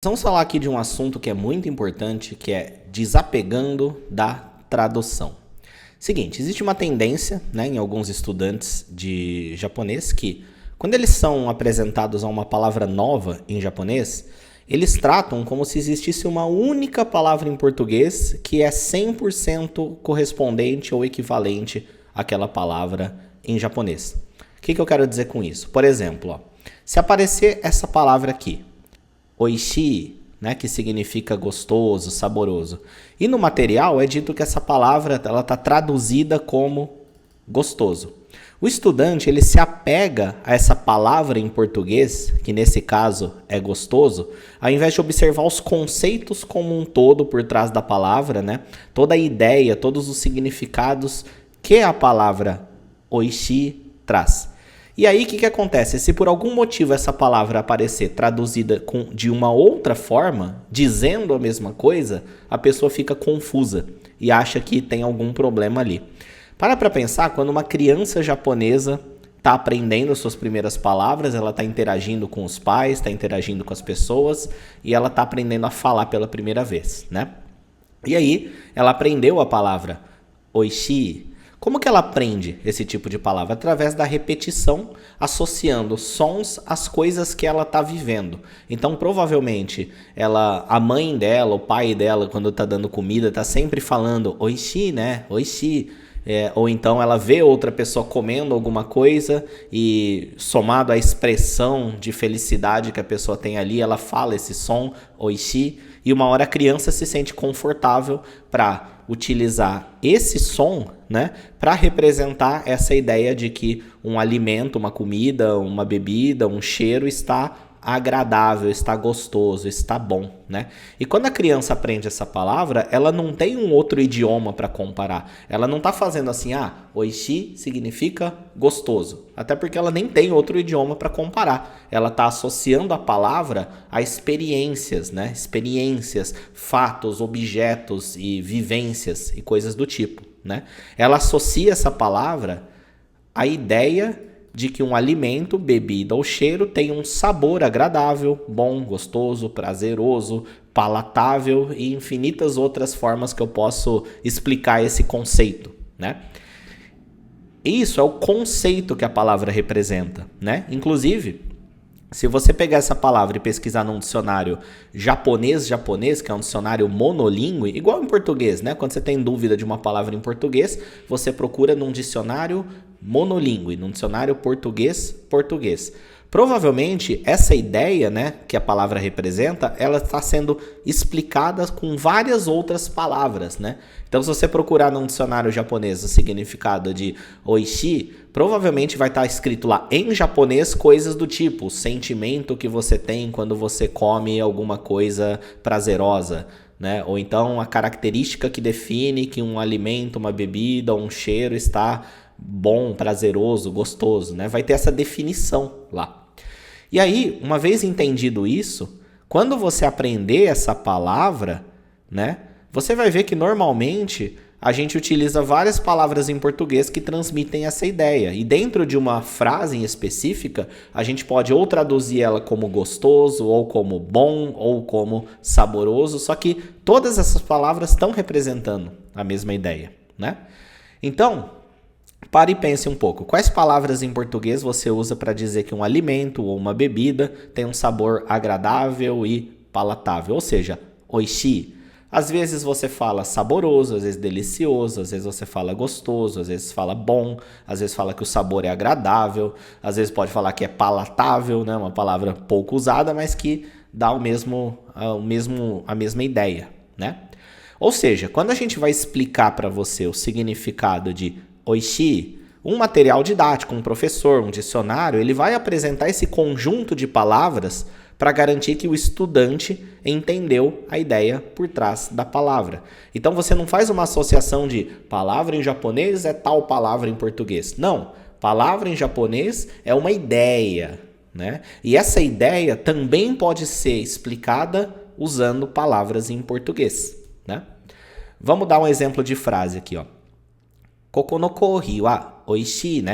Vamos falar aqui de um assunto que é muito importante, que é desapegando da tradução. Seguinte, existe uma tendência, em alguns estudantes de japonês que, quando eles são apresentados a uma palavra nova em japonês, eles tratam como se existisse uma única palavra em português que é 100% correspondente ou equivalente àquela palavra em japonês. O que eu quero dizer com isso? Por exemplo, se aparecer essa palavra aqui, oishi, que significa gostoso, saboroso. E no material é dito que essa palavra está traduzida como gostoso. O estudante ele se apega a essa palavra em português, que nesse caso é gostoso, ao invés de observar os conceitos como um todo por trás da palavra, toda a ideia, todos os significados que a palavra oishi traz. E aí o que acontece? Se por algum motivo essa palavra aparecer traduzida de uma outra forma, dizendo a mesma coisa, a pessoa fica confusa e acha que tem algum problema ali. Para pensar, quando uma criança japonesa está aprendendo suas primeiras palavras, ela está interagindo com os pais, está interagindo com as pessoas e ela está aprendendo a falar pela primeira vez, E aí ela aprendeu a palavra oishi. Como que ela aprende esse tipo de palavra? Através da repetição, associando sons às coisas que ela está vivendo. Então, provavelmente, a mãe dela, o pai dela, quando está dando comida, está sempre falando oishi, oishi. Ou então ela vê outra pessoa comendo alguma coisa e, somado à expressão de felicidade que a pessoa tem ali, ela fala esse som, oishi, e uma hora a criança se sente confortável para utilizar esse som, para representar essa ideia de que um alimento, uma comida, uma bebida, um cheiro está agradável, está gostoso, está bom, E quando a criança aprende essa palavra, ela não tem um outro idioma para comparar. Ela não está fazendo assim, oishi significa gostoso. Até porque ela nem tem outro idioma para comparar. Ela está associando a palavra a experiências, Experiências, fatos, objetos e vivências e coisas do tipo, Ela associa essa palavra à ideia de que um alimento, bebida ou cheiro tem um sabor agradável, bom, gostoso, prazeroso, palatável e infinitas outras formas que eu posso explicar esse conceito, Isso é o conceito que a palavra representa, Inclusive, se você pegar essa palavra e pesquisar num dicionário japonês, que é um dicionário monolíngue, igual em português, Quando você tem dúvida de uma palavra em português, você procura num dicionário monolíngue, num dicionário português. Provavelmente, essa ideia, que a palavra representa, ela está sendo explicada com várias outras palavras, Então, se você procurar num dicionário japonês o significado de oishi, provavelmente vai estar escrito lá em japonês coisas do tipo o sentimento que você tem quando você come alguma coisa prazerosa, Ou então a característica que define que um alimento, uma bebida ou um cheiro está bom, prazeroso, gostoso, Vai ter essa definição lá. E aí, uma vez entendido isso, quando você aprender essa palavra, você vai ver que normalmente a gente utiliza várias palavras em português que transmitem essa ideia. E dentro de uma frase em específica, a gente pode ou traduzir ela como gostoso, ou como bom, ou como saboroso, só que todas essas palavras estão representando a mesma ideia, Então, pare e pense um pouco. Quais palavras em português você usa para dizer que um alimento ou uma bebida tem um sabor agradável e palatável? Ou seja, oishi. Às vezes você fala saboroso, às vezes delicioso, às vezes você fala gostoso, às vezes fala bom, às vezes fala que o sabor é agradável, às vezes pode falar que é palatável, uma palavra pouco usada, mas que dá a mesma ideia, Ou seja, quando a gente vai explicar para você o significado de oishi, um material didático, um professor, um dicionário, ele vai apresentar esse conjunto de palavras para garantir que o estudante entendeu a ideia por trás da palavra. Então você não faz uma associação de palavra em japonês é tal palavra em português. Não, palavra em japonês é uma ideia, E essa ideia também pode ser explicada usando palavras em português, Vamos dar um exemplo de frase aqui, Koko no kohi wa oishii,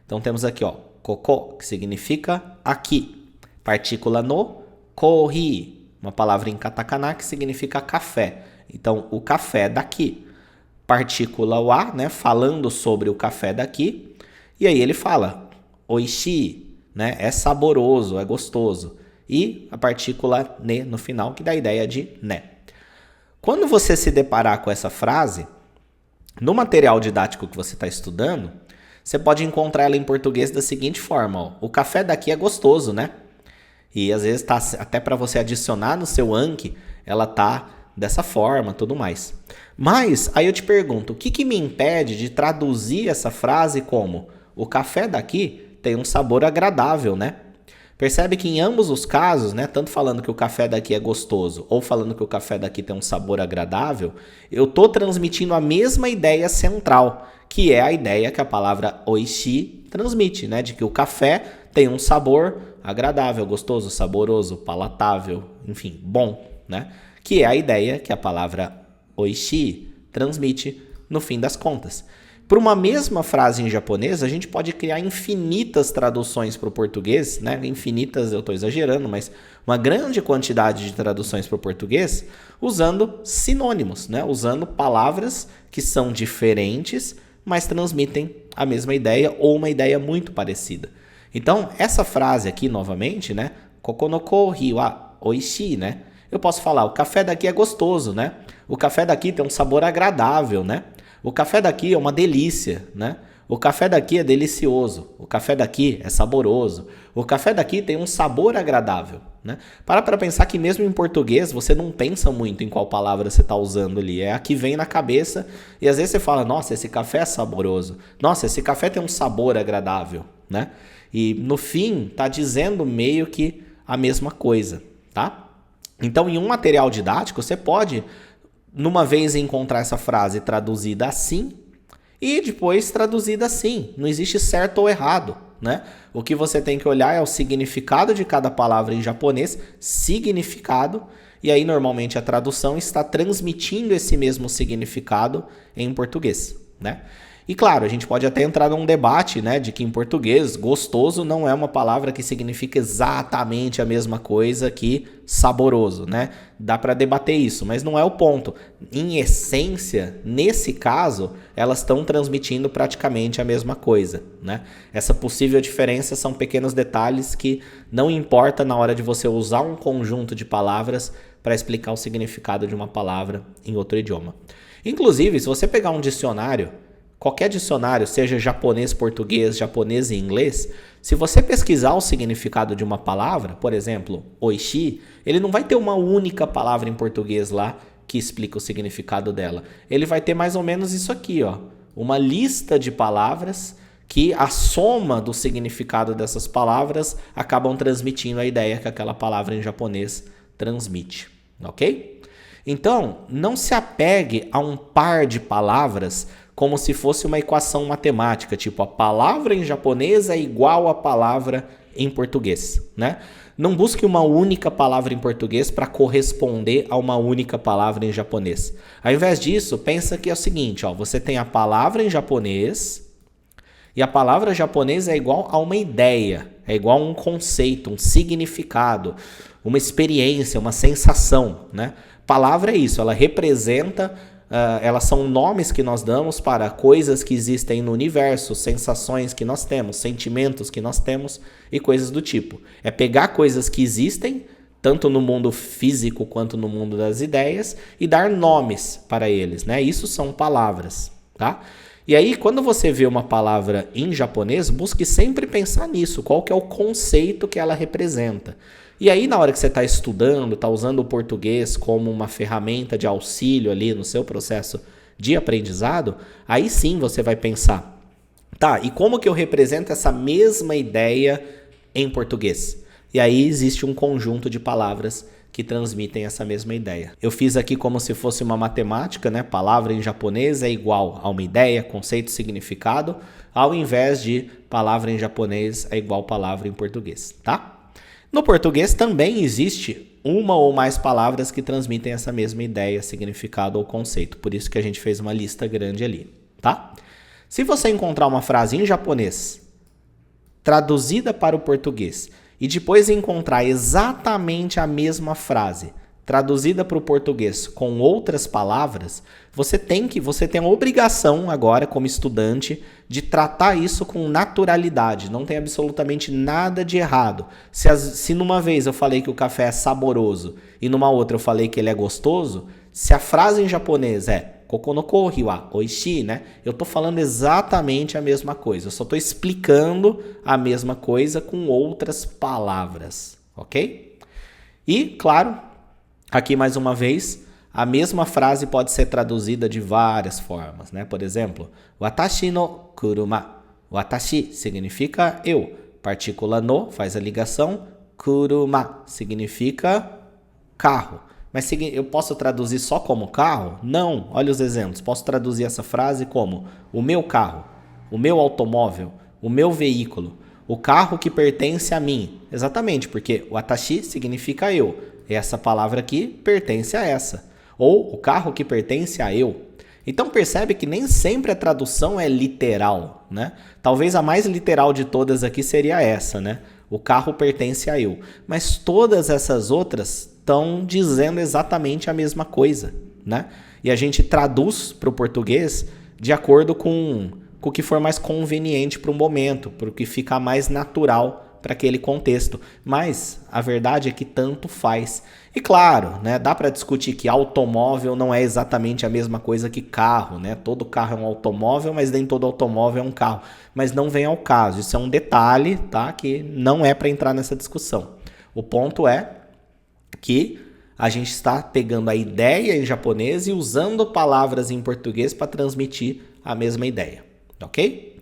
Então temos aqui, koko, que significa aqui. Partícula no, kohi, uma palavra em katakana que significa café. Então, o café daqui. Partícula wa, né, falando sobre o café daqui. E aí ele fala, oishii, né, é saboroso, é gostoso. E a partícula ne no final, que dá a ideia de né. Quando você se deparar com essa frase, no material didático que você está estudando, você pode encontrar ela em português da seguinte forma, ó, o café daqui é gostoso, né? E às vezes tá até para você adicionar no seu Anki, ela tá dessa forma, tudo mais. Mas aí eu te pergunto, o que me impede de traduzir essa frase como o café daqui tem um sabor agradável, né? Percebe que em ambos os casos, né, tanto falando que o café daqui é gostoso ou falando que o café daqui tem um sabor agradável, eu estou transmitindo a mesma ideia central, que é a ideia que a palavra oishi transmite, né, de que o café tem um sabor agradável, gostoso, saboroso, palatável, enfim, bom, né? Que é a ideia que a palavra oishi transmite no fim das contas. Para uma mesma frase em japonês, a gente pode criar infinitas traduções para o português, né? Infinitas, eu estou exagerando, mas uma grande quantidade de traduções para o português usando sinônimos, né? Usando palavras que são diferentes, mas transmitem a mesma ideia ou uma ideia muito parecida. Então, essa frase aqui, novamente, né? Koko no kohi wa oishii, né? Eu posso falar, o café daqui é gostoso, né? O café daqui tem um sabor agradável, né? O café daqui é uma delícia, né? O café daqui é delicioso. O café daqui é saboroso. O café daqui tem um sabor agradável, né? Para pensar que mesmo em português você não pensa muito em qual palavra você está usando ali. É a que vem na cabeça e às vezes você fala, nossa, esse café é saboroso. Nossa, esse café tem um sabor agradável, né? E no fim está dizendo meio que a mesma coisa, tá? Então em um material didático você pode numa vez encontrar essa frase traduzida assim e depois traduzida assim. Não existe certo ou errado, né? O que você tem que olhar é o significado de cada palavra em japonês, significado, e aí normalmente a tradução está transmitindo esse mesmo significado em português, né? E claro, a gente pode até entrar num debate, né, de que em português gostoso não é uma palavra que significa exatamente a mesma coisa que saboroso, né? Dá para debater isso, mas não é o ponto. Em essência, nesse caso, elas estão transmitindo praticamente a mesma coisa, né? Essa possível diferença são pequenos detalhes que não importa na hora de você usar um conjunto de palavras para explicar o significado de uma palavra em outro idioma. Inclusive, se você pegar um dicionário, qualquer dicionário, seja japonês, português, japonês e inglês, se você pesquisar o significado de uma palavra, por exemplo, oishi, ele não vai ter uma única palavra em português lá que explica o significado dela. Ele vai ter mais ou menos isso aqui, ó, uma lista de palavras que a soma do significado dessas palavras acabam transmitindo a ideia que aquela palavra em japonês transmite, ok? Então, não se apegue a um par de palavras como se fosse uma equação matemática, tipo a palavra em japonês é igual à palavra em português, né? Não busque uma única palavra em português para corresponder a uma única palavra em japonês. Ao invés disso, pensa que é o seguinte, ó, você tem a palavra em japonês e a palavra japonês é igual a uma ideia, é igual a um conceito, um significado, uma experiência, uma sensação, né? Palavra é isso, ela representa... elas são nomes que nós damos para coisas que existem no universo, sensações que nós temos, sentimentos que nós temos e coisas do tipo. É pegar coisas que existem, tanto no mundo físico quanto no mundo das ideias, e dar nomes para eles, né? Isso são palavras, tá? E aí, quando você vê uma palavra em japonês, busque sempre pensar nisso, qual que é o conceito que ela representa. E aí, na hora que você está estudando, está usando o português como uma ferramenta de auxílio ali no seu processo de aprendizado, aí sim você vai pensar, tá, e como que eu represento essa mesma ideia em português? E aí existe um conjunto de palavras que transmitem essa mesma ideia. Eu fiz aqui como se fosse uma matemática, né? Palavra em japonês é igual a uma ideia, conceito, significado, ao invés de palavra em japonês é igual palavra em português, tá? No português também existe uma ou mais palavras que transmitem essa mesma ideia, significado ou conceito. Por isso que a gente fez uma lista grande ali, tá? Se você encontrar uma frase em japonês traduzida para o português e depois encontrar exatamente a mesma frase traduzida para o português com outras palavras, você tem a obrigação agora, como estudante, de tratar isso com naturalidade. Não tem absolutamente nada de errado. Se numa vez eu falei que o café é saboroso e numa outra eu falei que ele é gostoso, se a frase em japonês é kokonoko wa oishii, né? Eu estou falando exatamente a mesma coisa. Eu só estou explicando a mesma coisa com outras palavras, ok? E, claro, aqui mais uma vez, a mesma frase pode ser traduzida de várias formas, né? Por exemplo, watashi no kuruma. Watashi significa eu. Partícula no faz a ligação. Kuruma significa carro. Mas eu posso traduzir só como carro? Não. Olha os exemplos. Posso traduzir essa frase como o meu carro, o meu automóvel, o meu veículo, o carro que pertence a mim. Exatamente, porque watashi significa eu. Essa palavra aqui pertence a essa. Ou o carro que pertence a eu. Então percebe que nem sempre a tradução é literal, né? Talvez a mais literal de todas aqui seria essa, né? O carro pertence a eu. Mas todas essas outras estão dizendo exatamente a mesma coisa, né? E a gente traduz para o português de acordo com o que for mais conveniente para o momento, para o que ficar mais natural para aquele contexto. Mas a verdade é que tanto faz. E claro, né, dá para discutir que automóvel não é exatamente a mesma coisa que carro, né? Todo carro é um automóvel, mas nem todo automóvel é um carro. Mas não vem ao caso. Isso é um detalhe, tá? Que não é para entrar nessa discussão. O ponto é que a gente está pegando a ideia em japonês e usando palavras em português para transmitir a mesma ideia, ok?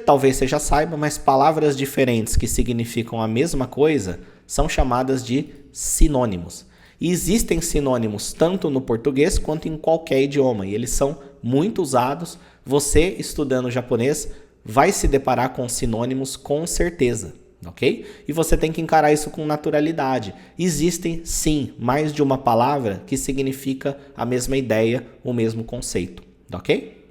Talvez você já saiba, mas palavras diferentes que significam a mesma coisa são chamadas de sinônimos. E existem sinônimos tanto no português quanto em qualquer idioma, e eles são muito usados. Você, estudando japonês, vai se deparar com sinônimos com certeza, ok? E você tem que encarar isso com naturalidade. Existem, sim, mais de uma palavra que significa a mesma ideia, o mesmo conceito, ok?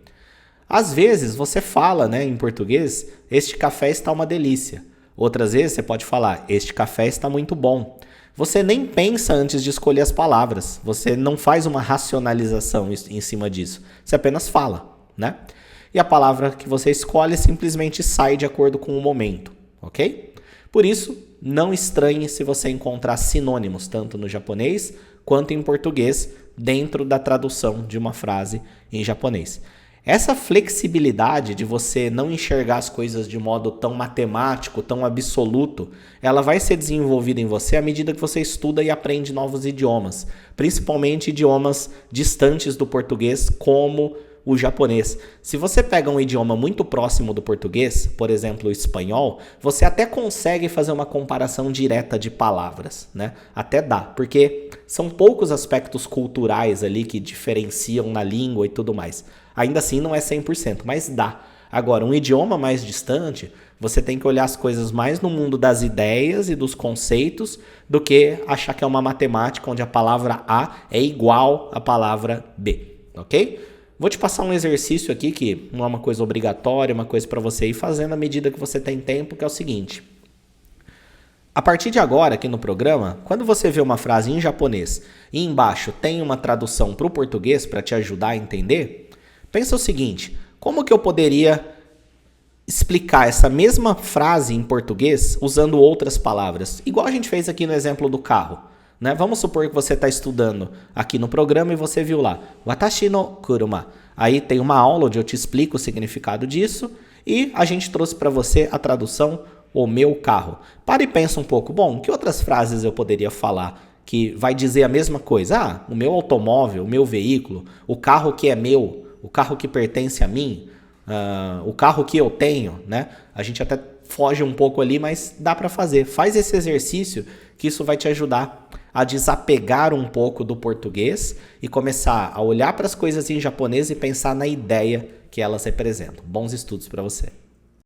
Às vezes você fala, né, em português, este café está uma delícia. Outras vezes você pode falar, este café está muito bom. Você nem pensa antes de escolher as palavras. Você não faz uma racionalização em cima disso. Você apenas fala, né? E a palavra que você escolhe simplesmente sai de acordo com o momento, ok? Por isso, não estranhe se você encontrar sinônimos, tanto no japonês quanto em português, dentro da tradução de uma frase em japonês. Essa flexibilidade de você não enxergar as coisas de modo tão matemático, tão absoluto, ela vai ser desenvolvida em você à medida que você estuda e aprende novos idiomas, principalmente idiomas distantes do português, como o japonês. Se você pega um idioma muito próximo do português, por exemplo, o espanhol, você até consegue fazer uma comparação direta de palavras, né? Até dá, porque são poucos aspectos culturais ali que diferenciam na língua e tudo mais. Ainda assim não é 100%, mas dá. Agora, um idioma mais distante, você tem que olhar as coisas mais no mundo das ideias e dos conceitos do que achar que é uma matemática onde a palavra A é igual à palavra B, ok? Vou te passar um exercício aqui que não é uma coisa obrigatória, uma coisa para você ir fazendo à medida que você tem tempo, que é o seguinte. A partir de agora, aqui no programa, quando você vê uma frase em japonês e embaixo tem uma tradução para o português para te ajudar a entender, pensa o seguinte, como que eu poderia explicar essa mesma frase em português usando outras palavras? Igual a gente fez aqui no exemplo do carro, né? Vamos supor que você está estudando aqui no programa e você viu lá, watashi no kuruma. Aí tem uma aula onde eu te explico o significado disso e a gente trouxe para você a tradução, o meu carro. Para e pensa um pouco, bom, que outras frases eu poderia falar que vai dizer a mesma coisa? Ah, o meu automóvel, o meu veículo, o carro que é meu, o carro que pertence a mim, o carro que eu tenho, né? A gente até foge um pouco ali, mas dá para fazer. Faz esse exercício que isso vai te ajudar a desapegar um pouco do português e começar a olhar para as coisas em japonês e pensar na ideia que elas representam. Bons estudos para você.